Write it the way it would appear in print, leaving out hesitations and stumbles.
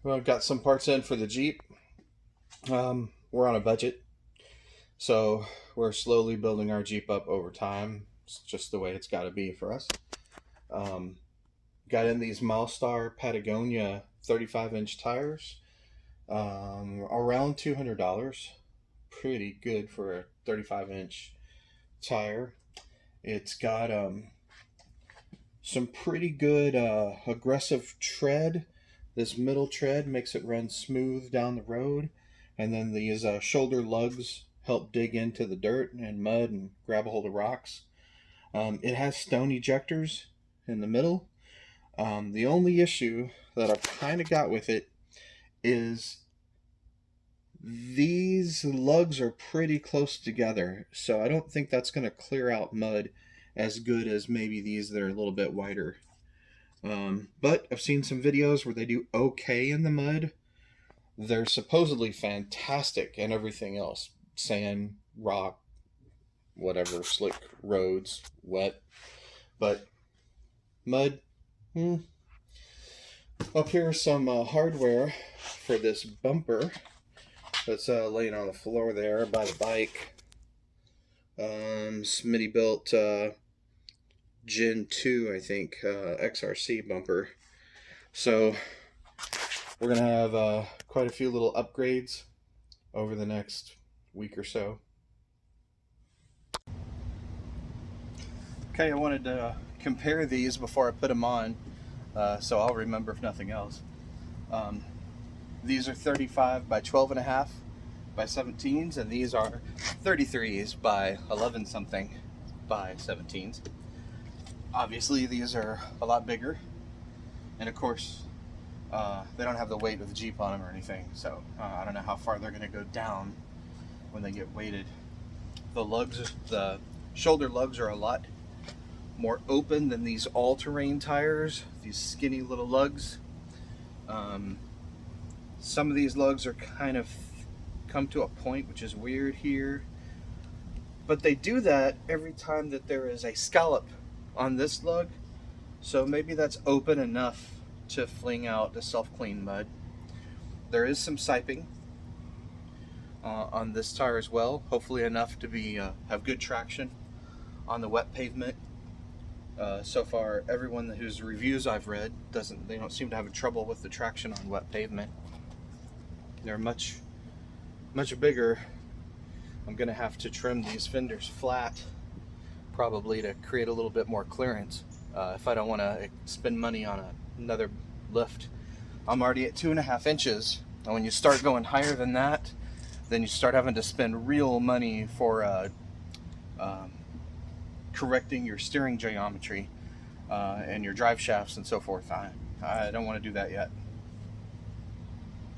Well, I've got some parts in for the Jeep. We're on a budget, so we're slowly building our Jeep up over time. It's just the way it's got to be for us. Um, got in these Milestar Patagonia 35-inch tires, around $200. Pretty good for a 35-inch tire. It's got some pretty good aggressive tread. This middle tread makes it run smooth down the road, and then these shoulder lugs help dig into the dirt and mud and grab a hold of rocks. It has stone ejectors in the middle. The only issue that I've kind of got with it is these lugs are pretty close together, so I don't think that's going to clear out mud as good as maybe these that are a little bit wider. But I've seen some videos where they do okay in the mud. They're supposedly fantastic and everything else. Sand, rock, whatever, slick roads, wet. But mud, Up here is some hardware for this bumper that's laying on the floor there by the bike. Smitty built Gen 2, I think, XRC bumper. So we're going to have quite a few little upgrades over the next week or so. Okay, I wanted to compare these before I put them on, so I'll remember if nothing else. These are 35 by 12 and a half by 17s, and these are 33s by 11 something by 17s. Obviously these are a lot bigger, and of course they don't have the weight of the Jeep on them or anything, so I don't know how far they're going to go down when they get weighted. The shoulder lugs are a lot more open than these all-terrain tires, these skinny little lugs. Some of these lugs are kind of come to a point, which is weird here, but they do that every time that there is a scallop on this lug, so maybe that's open enough to fling out the self-clean mud. There is some siping on this tire as well, hopefully enough to be have good traction on the wet pavement. So far, everyone whose reviews I've read they don't seem to have trouble with the traction on wet pavement. They're much bigger. I'm gonna have to trim these fenders flat, probably, to create a little bit more clearance if I don't want to spend money on another lift. I'm already at 2.5 inches, and when you start going higher than that, then you start having to spend real money for correcting your steering geometry and your drive shafts and so forth. I don't want to do that yet.